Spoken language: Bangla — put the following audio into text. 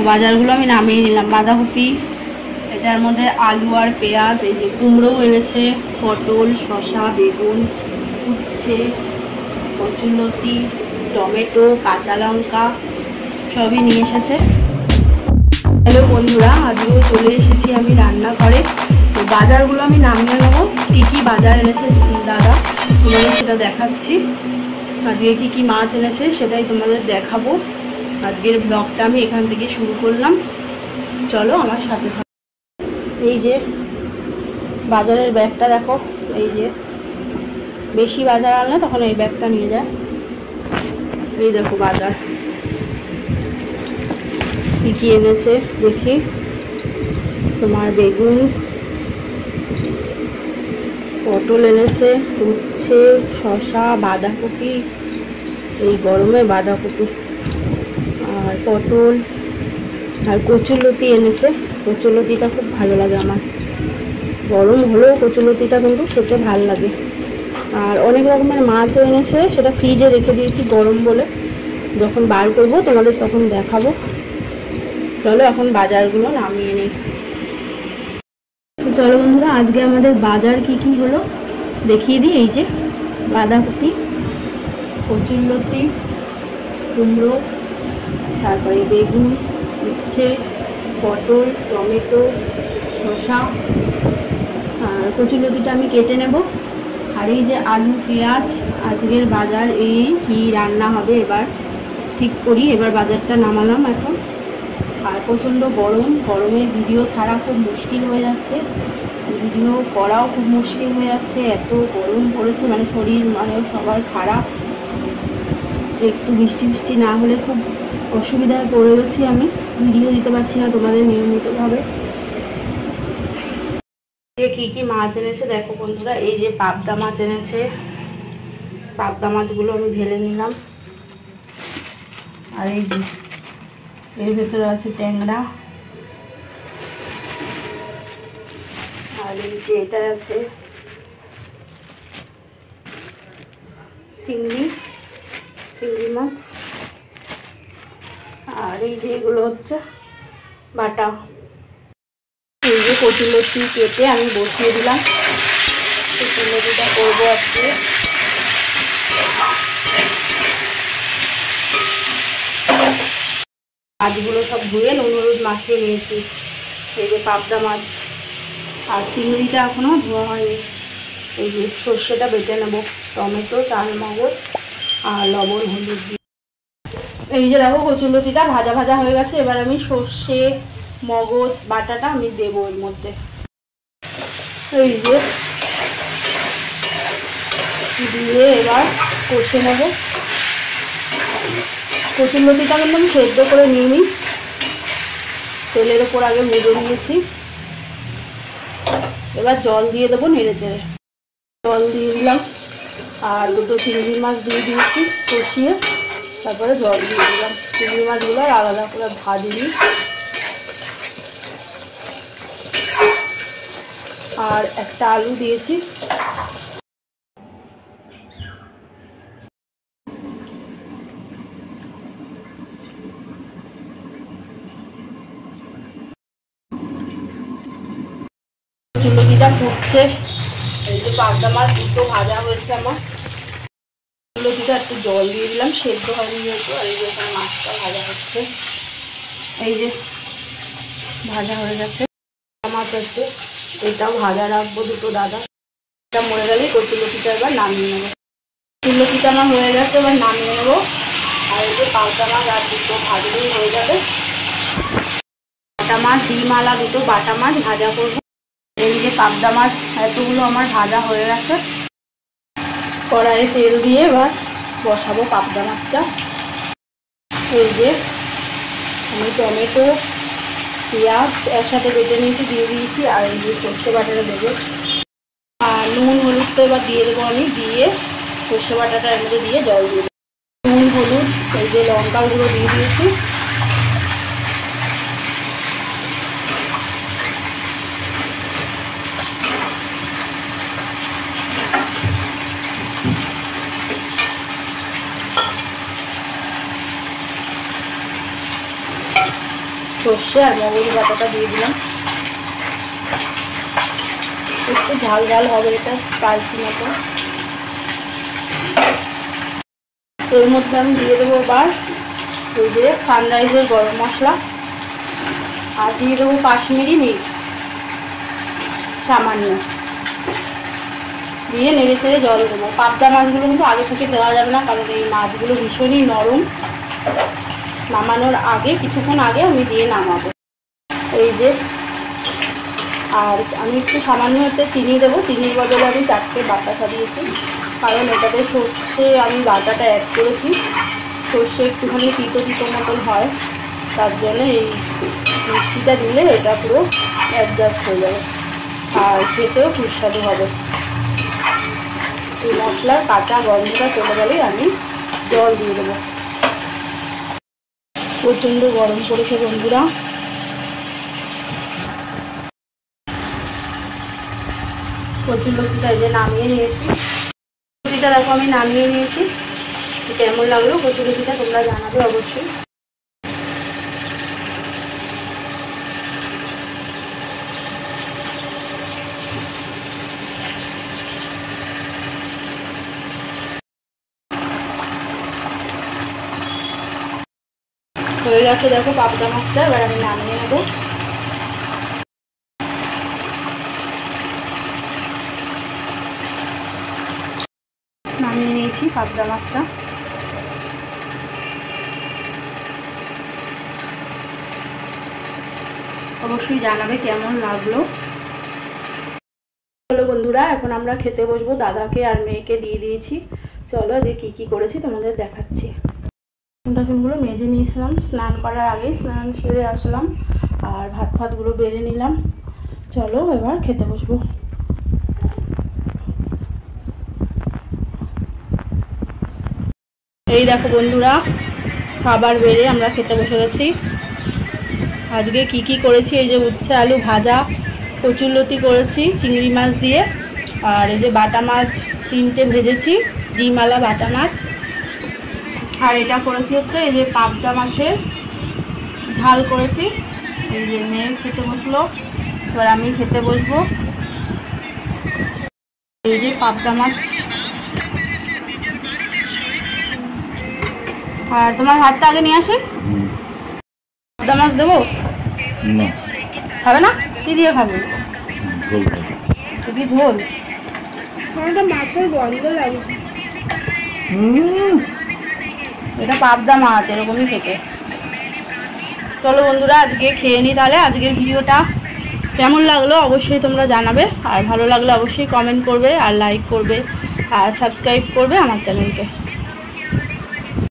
বাজারগুলো আমি নামিয়ে নিলাম। বাঁধাকপি, এটার মধ্যে আলু আর পেঁয়াজ, এই যে কুমড়োও এনেছে, পটল, শসা, বেগুন, উচ্ছে, কচুরলতি, টমেটো, কাঁচা লঙ্কা সবই নিয়ে এসেছে। হ্যালো বন্ধুরা, আজকেও চলে এসেছি আমি রান্নাঘরে। তো বাজারগুলো আমি নামিয়ে নেবো। কী কী বাজার এনেছে দাদা তোমাদের সেটা দেখাচ্ছি। আজকে কী কী মাছ এনেছে সেটাই তোমাদের দেখাবো। আজকের ব্লগটা আমি এখান থেকে শুরু করলাম, চলো আমার সাথে থাকো। এই যে বাজারের ব্যাগটা দেখো, এই যে বেশি বাজার আনলে তখন এই ব্যাগটা নিয়ে যায়। এই দেখো বাজার কী কী এনেছে দেখি। তোমার বেগুন, পটল এনেছে, উচ্ছে, শসা, বাঁধাকপি, এই গরমে বাঁধাকপি আর পটল আর কচুরলতি এনেছে। কচুরলতিটা খুব ভালো লাগে আমার, গরম হলেও কচুরলতিটা কিন্তু খেতে ভালো লাগে। আর অনেক রকমের মাছও এনেছে, সেটা ফ্রিজে রেখে দিয়েছি গরম বলে, যখন বার করবো তোমাদের তখন দেখাবো। চলো এখন বাজারগুলো নামিয়ে নিই। চলো বন্ধুরা, আজকে আমাদের বাজার কি কি হলো দেখিয়ে দিই। এই যে বাঁধাকপি, কচুরলতি, কুমড়ো, তারপরে বেগুন, উচ্ছে, পটল, টমেটো, শসা আর কচুরলতিটা আমি কেটে নেব। আর এই যে আলু, পেঁয়াজ, আজকের বাজার। এই কি রান্না হবে এবার ঠিক করি। এবার বাজারটা নামালাম এখন। আর প্রচণ্ড গরম, গরমে ভিডিও ছাড়া খুব মুশকিল হয়ে যাচ্ছে, ভিডিও করাও খুব মুশকিল হয়ে যাচ্ছে। এত গরম পড়েছে, মানে শরীর মানে সবার খারাপ। একটু বৃষ্টি বৃষ্টি না হলে খুব অসুবিধায় পড়ে গেছি আমি, ভিডিও দিতে পারছি না তোমাদের নিয়মিতভাবে। কী কী মাছ এনেছে দেখো বন্ধুরা। এই যে পাবদা মাছ এনেছে, পাবদা মাছগুলো আমি ঢেলে নিলাম। আর এই যে এর ভেতরে আছে ট্যাংরা, আর এই যে এটা আছে চিংড়ি মাছ। আর এই যে এগুলো হচ্ছে বাটা। এই যে কচুরলতি কেটে আমি বসিয়ে দিলাম, কচুরলতিটা করবো আজকে। মাছগুলো সব ধুয়ে নুন হলুদ মাখিয়ে নিয়েছি। এই যে পাবদা মাছ, আর চিংড়িটা এখনো ধোয়া হয়নি। এই যে সর্ষেটা বেটে নেবো, টমেটো, চাল মগজ আর লবণ হলুদ দিয়ে। এই যে দেখো কচুরলতিটা ভাজা ভাজা হয়ে গেছে। এবার আমি সর্ষে মগজ বাটাটা আমি দেবো এর মধ্যে। এই যে দিয়ে এবার কষে নেব। কচুরলতিটা কিন্তু আমি সেদ্ধ করে নিয়ে নিই, তেলের ওপর আগে ভেজে নিয়েছি। এবার জল দিয়ে দেবো নেড়ে চেড়ে। জল দিয়ে দিলাম আর দুটো চিংড়ি মাছ দিয়ে দিয়েছি কষিয়ে, তারপরে জল দিয়ে দিলাম। চিংড়ি মাছগুলো আলাদা করে ভাজিনি। আর একটা আলু দিয়েছি। কচুরলতিটা ফুটছে। এই যে পাবদা মাছ দুটো ভাজা হয়েছে আমার। কচুরলতিটা একটু জল দিয়ে দিলাম, সেদ্ধ হয়নি যেহেতু। আর এই যে এখানে মাছটা ভাজা হচ্ছে, এই যে ভাজা হয়ে গেছে। মাছ আছে, এটাও ভাজা রাখবো দুটো দাদা। এটা মরে গেলে কচুরলতিটা এবার নামিয়ে নেবো। কচুরলতিটা আমার হয়ে গেছে, এবার নামিয়ে নেবো। আর এই যে পাবদা মাছ আর দুটো ভাজলেই হয়ে যাবে। বাটা মাছ, ডিম আলা দুটো বাটা মাছ ভাজা করবো। এই যে পাবদা মাছ এতগুলো আমার ভাজা হয়ে গেছে। কড়াইয়ে তেল দিয়ে এবার বসাবো পাবদা মাছটা। এই যে আমি টমেটো, পেঁয়াজ একসাথে বেটে নিয়েছি, দিয়ে দিয়েছি। আর এই যে সর্ষে বাটাটা দেবো, আর নুন হলুদ তো এবার দিয়ে দেবো আমি। দিয়ে সর্ষে বাটাটা এর মধ্যে দিয়ে জল দিয়ে দেবো। নুন হলুদ, এই যে লঙ্কা গুঁড়ো দিয়ে দিয়েছি। সর্ষে আর মগজ বাটাটা দিয়ে দিলাম। একটু ঝাল ঝাল হবে, এটা স্পাইসি মতো। এর মধ্যে আমি দিয়ে দেবো এবার এই যে সানরাইজের গরম মশলা, আর দিয়ে দেবো কাশ্মীরি মির্চ সামান্য, দিয়ে নেড়ে চেড়ে জল দেবো। পাবদা মাছগুলো কিন্তু আগে থেকে দেওয়া যাবে না, কারণ এই মাছগুলো ভীষণই নরম। নামানোর আগে কিছুক্ষণ আগে আমি দিয়ে নামাবো। এই যে আর আমি একটু সামান্য হচ্ছে চিনি দেবো, চিনির বদলে আমি 4টে বাতাসা দিয়েছি, কারণ এটাতে সর্ষে আমি বাটাটা অ্যাড করেছি। সর্ষে একটুখানি তিতো তিতো মতন হয়, তার জন্য এই মিষ্টিটা দিলে এটা পুরো অ্যাডজাস্ট হয়ে যাবে আর খেতেও সুস্বাদু হবে। এই মশলার কাঁচা গন্ধটা চলে গেলেই আমি জল দিয়ে দেবো। প্রচণ্ড গরম পড়েছে বন্ধুরা। কচুরলতিটা এই যে নামিয়ে নিয়েছি। কচুরলতিটা দেখো আমি নামিয়ে নিয়েছি। কেমন লাগলো কচুরলতিটা তোমরা জানাবে অবশ্যই। হয়ে গেছে দেখো পাবদা মাছটা, এবার আমি নামিয়ে নেবো। নামিয়ে নিয়েছি পাবদা মাছটা। অবশ্যই জানাবে কেমন লাগলো। চলো বন্ধুরা, এখন আমরা খেতে বসবো। দাদাকে আর মেয়েকে দিয়ে দিয়েছি। চলো যে কি কি করেছি তোমাদের দেখাচ্ছি। বাসনগুলো মেজে নিয়েছিলাম, স্নান করার আগেই স্নান সেরে আসলাম, আর ভাত ফাতগুলো বেড়ে নিলাম। চলো এবার খেতে বসবো। এই দেখো বন্ধুরা, খাবার বেড়ে আমরা খেতে বসে গেছি। আজকে কি কি করেছি, এই যে উচ্ছে আলু ভাজা, কচুরলতি করেছি চিংড়ি মাছ দিয়ে, আর এই যে বাটা মাছ 3টে ভেজেছি, ডিমালা বাটা মাছ, আর এটা করেছি হচ্ছে এই যে পাবদা মাছের ঝাল করেছি। এই যে মেয়ে খেতে বসলো, এবার আমি খেতে বসবো। এই যে পাবদা মাছ, আর তোমার হাতটা আগে নিয়ে আসে। পাবদা মাছ দেবো? খাবে না? কি দিয়ে খাবে? কি ঝোল? মাছের গন্ধ লাগে। এটা পাবদা মাছ, এরকমই খেতে। চলো বন্ধুরা, আজকে খেয়ে নিই তাহলে। আজকের ভিডিওটা কেমন লাগলো অবশ্যই তোমরা জানাবে, আর ভালো লাগলে অবশ্যই কমেন্ট করবে, আর লাইক করবে, আর সাবস্ক্রাইব করবে আমার চ্যানেলকে।